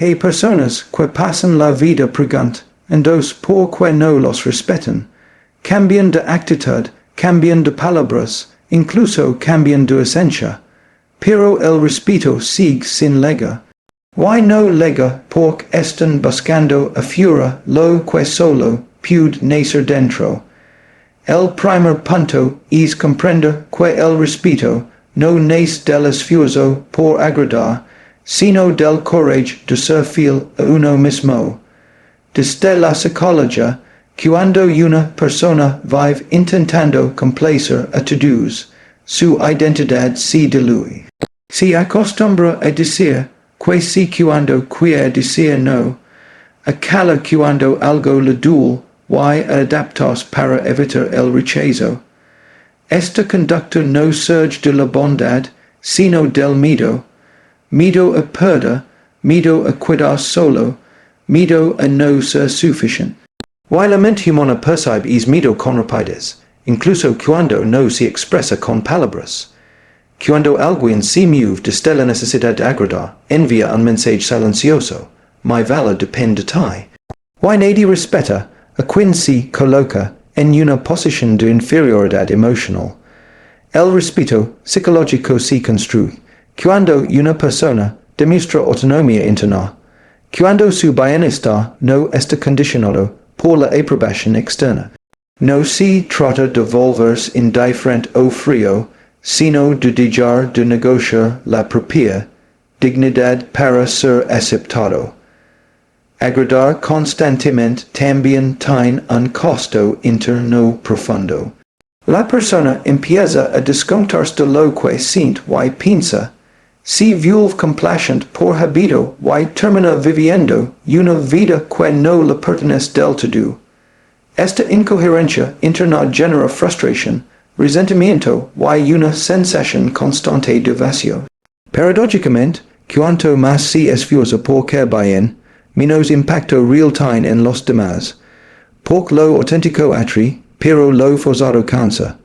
Hey personas que pasan la vida pregant, en dos por que no los respeten, cambian de actitud, cambian de palabras, incluso cambian de esencia, pero el respeto sigue sin lega. Why no lega porque están buscando afuera lo que solo puede nacer dentro. El primer punto es comprender que el respeto no nace del esfuerzo por agradar, sino del coraje de ser fiel a uno mismo. Desde la psicología, cuando una persona vive intentando complacer a todos, su identidad se diluye. Se acostumbra a decir que sí cuando quiere decir no, acala cuando algo le duele y adaptarse para evitar el rechazo. Esta conducta no surge de la bondad, sino del miedo. Miedo a perder, miedo a quedar solo, miedo a no ser suficiente. Y la mente humana percibe es miedo con rapidez, incluso cuando no se expresa con palabras. Cuando alguien se mueve desde la necesidad de agradar, envía un mensaje silencioso, mi valor depende de ti. Y nadie respeta a quien se coloca en una posición de inferioridad emocional. El respeto psicológico se construye cuando una persona demuestra autonomía interna, cuando su bienestar no está condicionado por la aprobación externa. No se trata de volverse indiferente o frío, sino de dejar de negociar la propia dignidad para ser aceptado. Agradar constantemente también tiene un costo interno profundo. La persona empieza a descontarse de lo que siente y piensa, se vuelve complaciente por hábito y termina viviendo una vida que no le pertenece del todo. Esta incoherencia interna genera frustración, resentimiento y una sensación constante de vacío. Paradójicamente, cuanto más se esfuerza por quedar bien, menos impacto real tiene en los demás. Porque lo auténtico atrae, pero lo forzado cansa.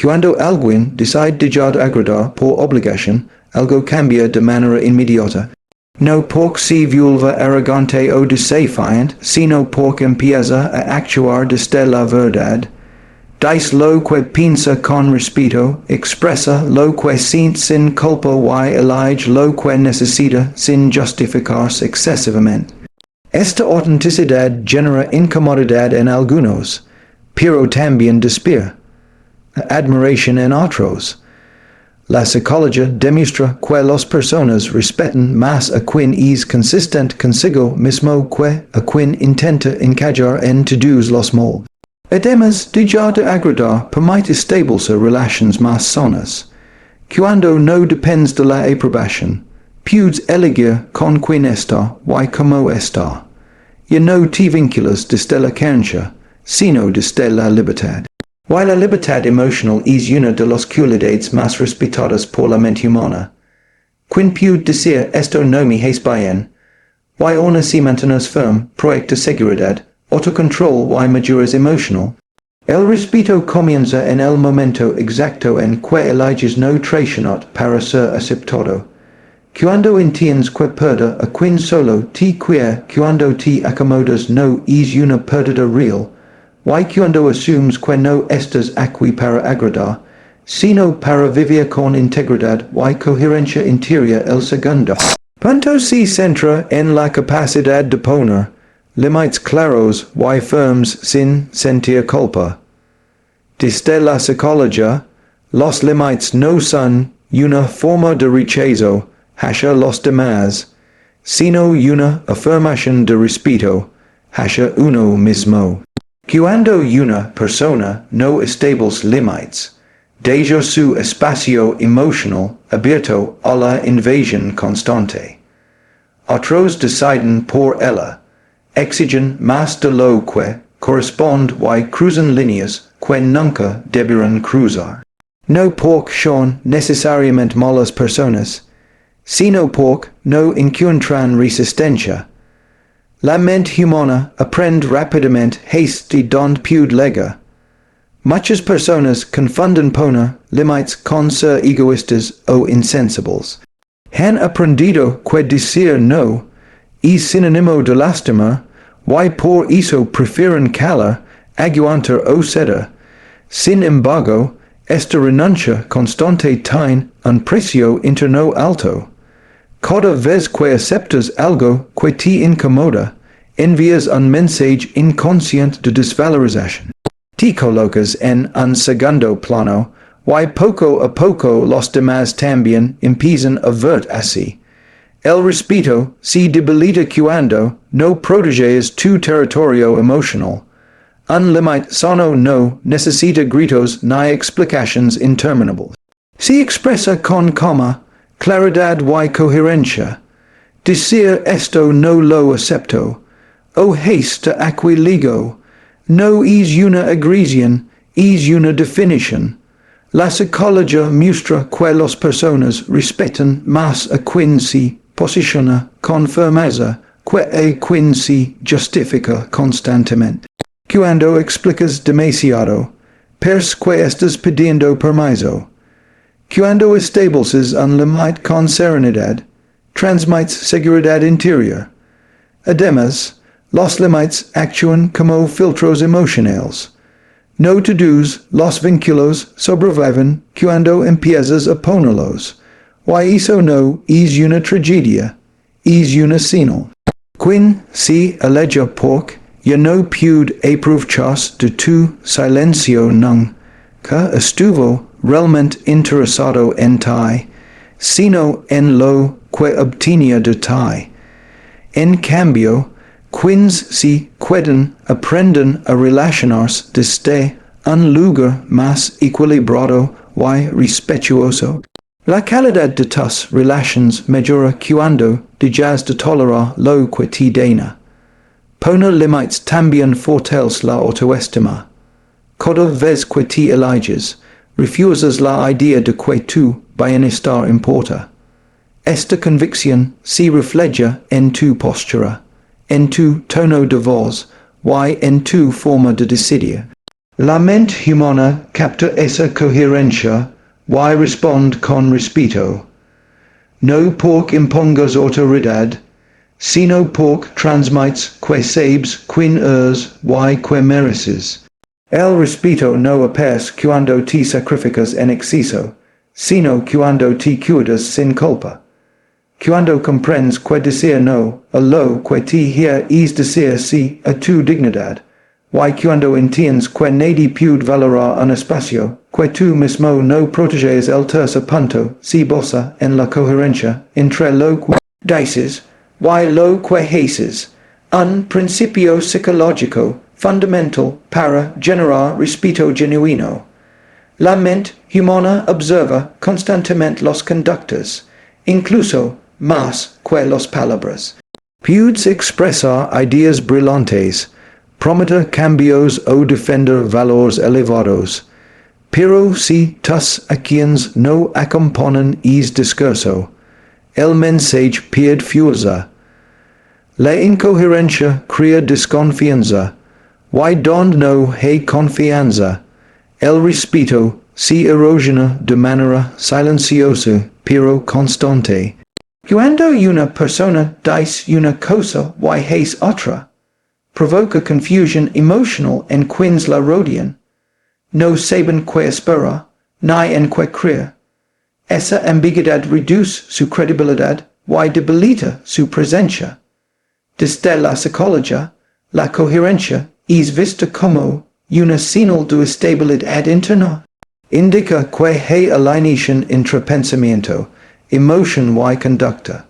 Cuando alguien decide dejar de agradar por obligación, algo cambia de manera inmediata. No porque se vuelva arrogante o desafiante, sino porque empieza a actuar desde la verdad. Dice lo que piensa con respeto, expresa lo que siente sin culpa y elige lo que necesita sin justificarse excesivamente. Esta autenticidad genera incomodidad en algunos, pero también desespero, admiración en otros. La psicología demuestra que las personas respetan más a quien es consistente consigo mismo que a quien intenta encajar en todos los moldes. Además, dejar de agradar permite establecer relaciones más sanas. Cuando no dependes de la aprobación, puedes elegir con quien estar y cómo estar. Y no te vinculas desde la carencia, sino desde la libertad. Y la libertad emocional es una de las cualidades más respetadas por la mente humana. Quien puede decir esto no me hace bien, y aún así mantenerse firme, proyecta seguridad, autocontrol y madurez emocional. El respeto comienza en el momento exacto en que eliges no traicionar para ser aceptado. Cuando entiendes que perder a quien solo te quiere cuando te acomodas no es una pérdida real, y cuando asumes que no estás aquí para agradar, sino para vivir con integridad y coherencia interior. El segundo punto se centra en la capacidad de poner límites claros y firmes sin sentir culpa. Desde la psicología, los límites no son una forma de rechazo hacia los demás, sino una afirmación de respeto hacia uno mismo. Cuando una persona no establece límites, deja su espacio emocional abierto a la invasión constante. Otros deciden por ella, exigen más de lo que corresponde y cruzan líneas que nunca deberán cruzar. No porque son necesariamente malas personas, sino porque no encuentran resistencia. La mente humana aprende rápidamente haste donde puede llegar. Muchas personas confunden poner límites con ser egoístas o insensibles. Han aprendido que decir no es sinónimo de lástima, y por eso prefieren calar, aguantar o ceder. Sin embargo, esta renuncia constante tiene un precio interno alto. Cada vez que aceptas algo que te incomoda, envías un mensaje inconsciente de desvalorización. Te colocas en un segundo plano, y poco a poco los demás también empiezan a verte así. El respeto se debilita cuando no proteges tu territorio emocional. Un límite sano no necesita gritos ni explicaciones interminables. Se expresa con calma, claridad y coherencia. Decir esto no lo acepto. O haste aquí ligo. No es una agresión, es una definición. La psicología muestra que las personas respetan más a quien se posiciona con firmeza que a quien se justifica constantemente. Cuando explicas demasiado, parece que estás pidiendo permiso. Cuando estableces un límite con serenidad, transmites seguridad interior. Además, los límites actúan como filtros emocionales. No todos los vínculos sobreviven cuando empiezas a ponerlos. Y eso no es una tragedia, es una señal. Quien se aleja porque ya no puede aprovechar de tu silencio nunca estuvo realmente interesado en ti, sino en lo que obtenía de ti. En cambio, quienes se quedan aprenden a relacionarse desde un lugar más equilibrado y respetuoso. La calidad de tus relaciones mejora cuando dejas de tolerar lo que te daña. Poner límites también fortalece la autoestima. Cada vez que te eliges, refusas la idea de que tu bienestar importa. Esta convicción se refleja en tu postura, en tu tono de voz y en tu forma de decidir. La mente humana capta esa coherencia y responde con respeto. No porque impongas autoridad, sino porque transmites que sabes quién eres y que mereces. El respeto no aparece cuando te sacrificas en exceso, sino cuando te cuidas sin culpa. Cuando comprendes que decir no a lo que te hiere es decir sí a tu dignidad, y cuando entiendes que nadie puede valorar un espacio que tú mismo no proteges. El tercer punto se basa en la coherencia entre lo que dices y lo que haces, un principio psicológico fundamental para generar respeto genuino. La mente humana observa constantemente los conductos, incluso más que las palabras. Puedes expresar ideas brillantes, prometer cambios o defender valores elevados, pero si tus acciones no acompañan ese discurso, el mensaje pierde fuerza. La incoherencia crea desconfianza, y donde no hay confianza, el respeto se erosiona de manera silenciosa pero constante. Cuando una persona dice una cosa y hace otra, provoca confusión emocional en quienes la rodean. No saben qué esperar, ni en qué creer. Esa ambigüedad reduce su credibilidad y debilita su presencia. Desde la psicología, la coherencia es vista como una señal de estabilidad interna. Indica que hay alineación entre pensamiento, emoción y conducta.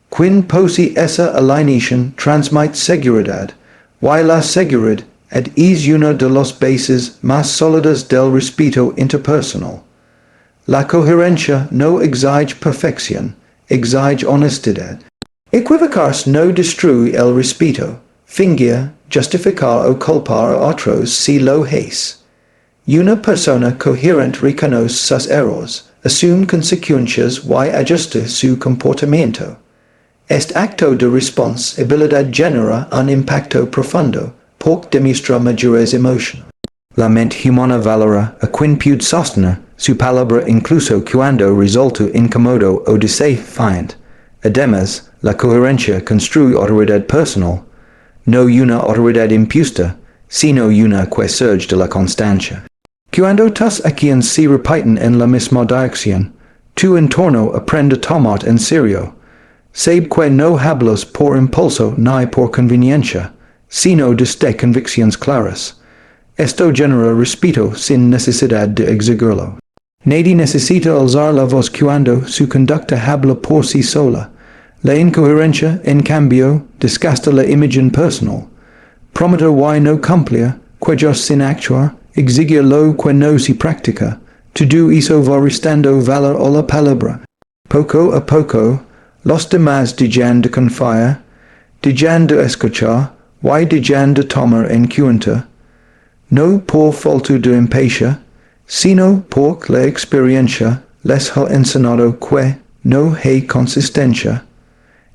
Quien posee esa alineación transmite seguridad, y la seguridad es una de las bases más sólidas del respeto interpersonal. La coherencia no exige perfección, exige honestidad. Equivocarse no destruye el respeto, fingir, justificar o culpar a otros si lo hace. Una persona coherente reconoce sus errores, asume consecuencias y ajusta su comportamiento. Este acto de responsabilidad genera un impacto profundo, porque demuestra madurez emocional. La mente humana valora a quien puede sostener su palabra incluso cuando resulta incómodo o desafiante. Además, la coherencia construye autoridad personal, no una autoridad impuesta, sino una que surge de la constancia. Cuando tus acciones se repiten en la misma dirección, tu entorno aprende a tomar en serio. Sabe que no hablas por impulso ni por conveniencia, sino desde convicciones claras. Esto genera respeto sin necesidad de exigirlo. Nadie necesita alzar la voz cuando su conducta habla por sí sola. La incoherencia, en cambio, desgasta la imagen personal. Prometer y no cumplir, que sin actuar, exige lo que no se practica. Todo eso va restando valor a la palabra. Poco a poco, los demás dejan de confiar, dejan de escuchar, y dejan de tomar en cuenta. No por falta de impaciencia, sino por la experiencia les ha enseñado que no hay consistencia.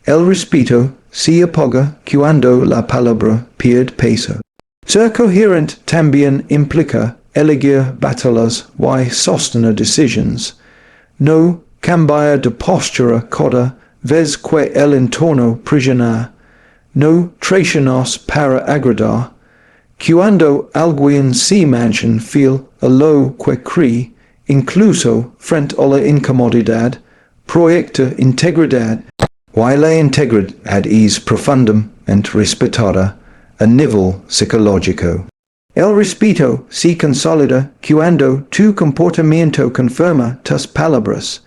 El respeto se apaga cuando la palabra pierde peso. Ser coherente también implica elegir batallas y sostener decisiones. No cambiar de postura cada vez que el entorno presiona. No traicionarnos para agradar. Cuando alguien se mancha fiel a lo que cree, incluso frente a la incomodidad, proyecta integridad. Y la integridad es profundamente respetada a nivel psicológico. El respeto se consolida cuando tu comportamiento confirma tus palabras,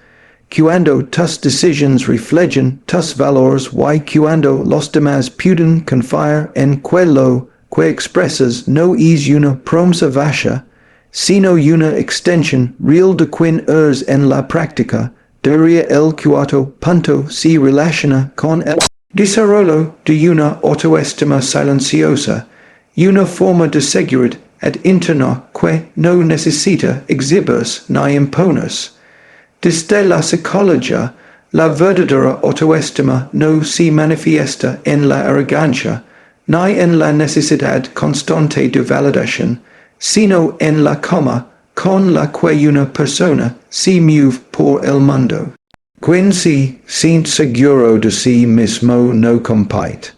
cuando tus decisiones reflejan tus valores y cuando los demás pueden confiar en que lo que expresas no es una promesa vacía, sino una extensión real de quien eres en la práctica. Diría el cuarto punto se relaciona con el desarrollo de una autoestima silenciosa, una forma de seguridad interna que no necesita exhibirse ni imponerse. Desde la psicología, la verdadera autoestima no se manifiesta en la arrogancia, ni en la necesidad constante de validación, sino en la calma con la que una persona se mueve por el mundo. Quien se siente seguro de sí mismo no compite,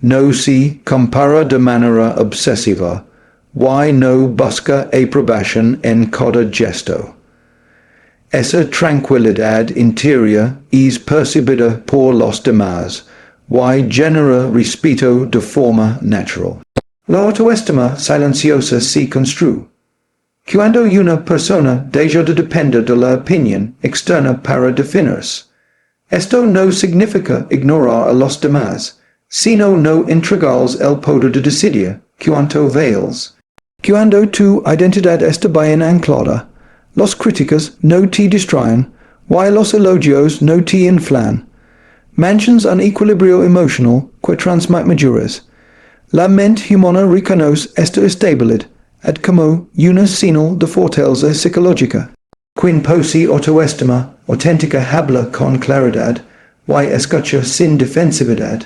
no se compara de manera obsesiva, y no busca aprobación en cada gesto. Esa tranquilidad interior es percibida por los demás, y genera respeto de forma natural. La autoestima silenciosa se construye cuando una persona deja de depender de la opinión externa para definirse. Esto no significa ignorar a los demás, sino no entregarles el poder de decidir cuanto veas. Cuando tu identidad está bien anclada, los críticos no te distraen, y los elogios no te inflan. Mantienes un equilibrio emocional que transmite mayores. La mente humana reconoce esta estabilidad como una señal de fortaleza psicológica. Quien posee autoestima auténtica habla con claridad y escucha sin defensividad.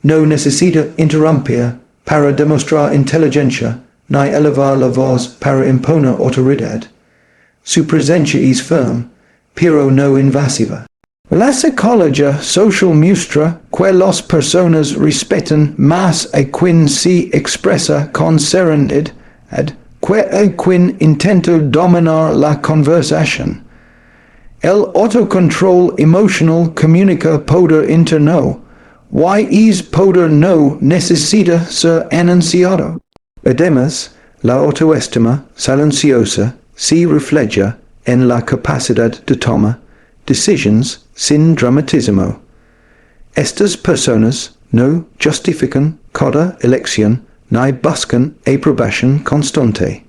No necesita interrumpir para demostrar inteligencia ni elevar la voz para imponer autoridad. Su presencia es firme, pero no invasiva. La psicología social muestra que las personas respetan más a quien se expresa con serenidad que a quien intenta dominar la conversación. El autocontrol emocional comunica poder interno, y ese poder no necesita ser anunciado. Además, la autoestima silenciosa se refleja en la capacidad de tomar decisiones sin dramatismo. Estas personas no justifican cada elección ni buscan aprobación constante.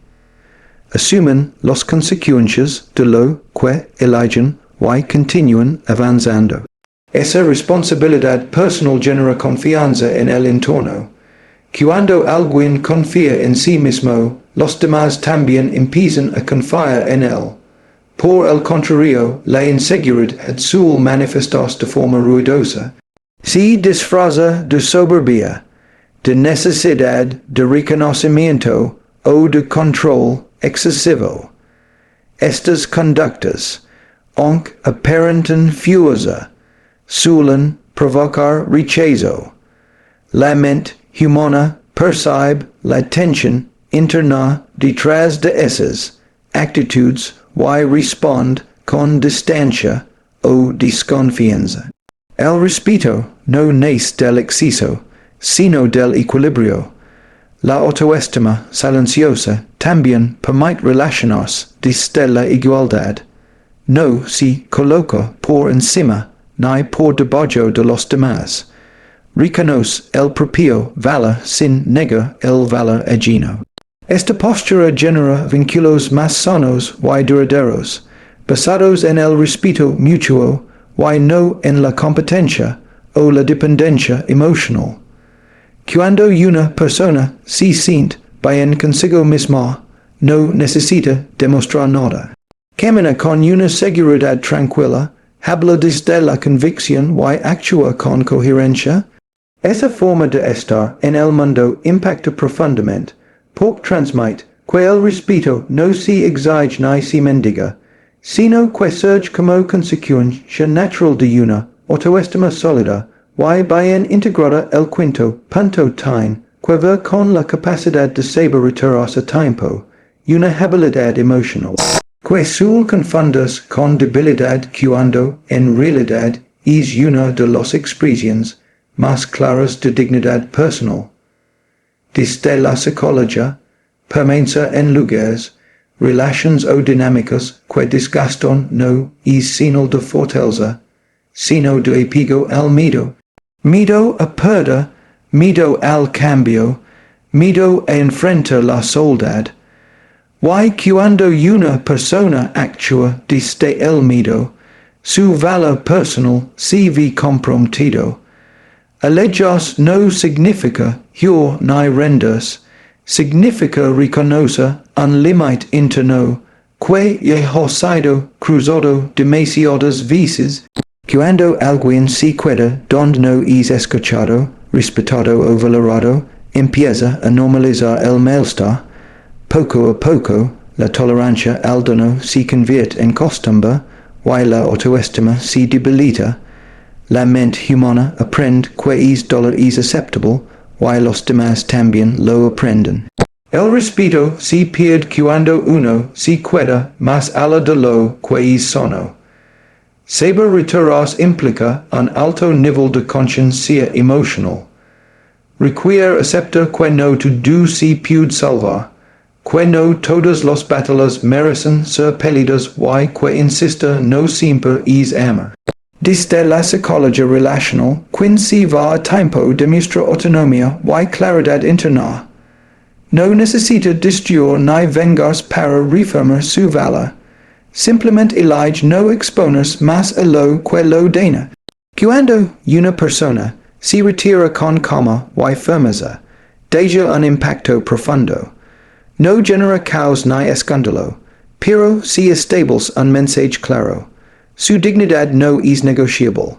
Asumen las consecuencias de lo que eligen y continúan avanzando. Esa responsabilidad personal genera confianza en el entorno. Cuando alguien confía en sí mismo, los demás también empiezan a confiar en él. Por el contrario, la inseguridad suele manifestarse de forma ruidosa. Se disfraza de soberbia, de necesidad de reconocimiento o de control excesivo. Estas conductas, aunque aparenten fuerza, suelen provocar rechazo. La mente humana percibe la tensión interna detrás de esas actitudes y responde con distancia o desconfianza. El respeto no nace del exceso, sino del equilibrio. La autoestima silenciosa también permite relacionarse desde la igualdad. No se coloca por encima ni por debajo de los demás. Reconoce el propio valor sin negar el valor ajeno. Esta postura genera vínculos más sanos y duraderos, basados en el respeto mutuo y no en la competencia o la dependencia emocional. Cuando una persona se siente bien consigo misma, no necesita demostrar nada. Camina con una seguridad tranquila, habla desde la convicción y actúa con coherencia. Esa forma de estar en el mundo impacta profundamente, porque transmite que el respeto no se exige ni se mendiga, sino que surge como consecuencia natural de una autoestima sólida y bien integrada. El quinto punto tiene que ver con la capacidad de saber retirarse a tiempo, una habilidad emocional, que suele confundirse con debilidad cuando en realidad es una de las expresiones más claras de dignidad personal. Desde la psicología, permanece en lugares, relaciones o dinámicas que desgastan no es señal de fortaleza, sino de apego al miedo. Miedo a perder, miedo al cambio, miedo a enfrentar la soledad. Y cuando una persona actúa desde el miedo, su valor personal se ve comprometido. Alejarse no significa huir ni rendirse, significa reconocer un límite interno que ha sido cruzado demasiadas veces. Cuando alguien se queda donde no es escuchado, respetado o valorado, empieza a normalizar el malestar. Poco a poco, la tolerancia al daño se convierte en costumbre y la autoestima se debilita. La mente humana aprende que es dolor es aceptable y los demás también lo aprenden. El respeto se pierde cuando uno se queda más allá de lo que es sano. Saber retirarse implica un alto nivel de conciencia emocional. Requiere aceptar que no todo se puede salvar, que no todas las batallas merecen ser peleadas y que insistir no siempre es amar. Desde la psicología relacional, quien se va a tiempo demuestra autonomía y claridad interna. No necesita destruir ni vengarse para reafirmar su valor. Simplemente elige no exponerse más a lo que lo daña. Cuando una persona se retira con calma y firmeza, deja un impacto profundo. No genera caos ni escándalo, pero se establece un mensaje claro. Su dignidad no es negociable.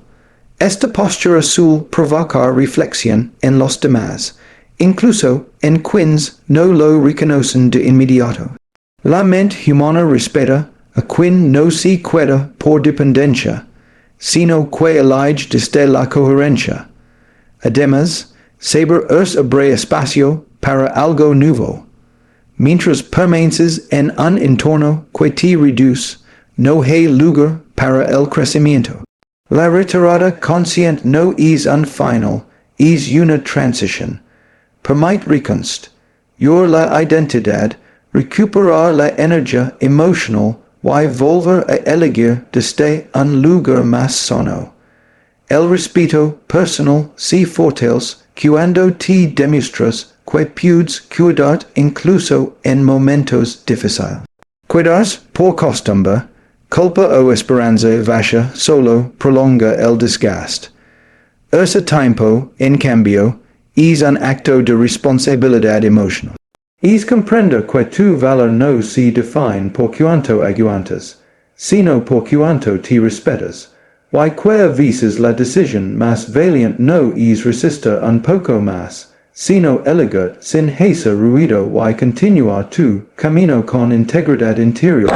Esta postura suele provocar reflexión en los demás, incluso en quienes no lo reconocen de inmediato. La mente humana respeta a quien no se queda por dependencia, sino que elige desde la coherencia. Además, saber abrir espacio para algo nuevo. Mientras permaneces en un entorno que te reduce, no hay lugar para el crecimiento. La retirada consciente no es un final, es una transición. Permite reconstruir la identidad, recuperar la energía emocional y volver a elegir desde un lugar más sano. El respeto personal se fortalece cuando te demuestras que puedes cuidar incluso en momentos difíciles. Cuidarse por costumbre, culpa o esperanza vacía solo prolonga el desgaste. Ese tiempo, en cambio, es un acto de responsabilidad emocional. Es comprender que tu valor no se define por cuanto aguantas, sino por cuanto te respetas, y que a veces la decisión más valiente no es resistir un poco más, sino elegir sin hacer ruido y continuar tu camino con integridad interior.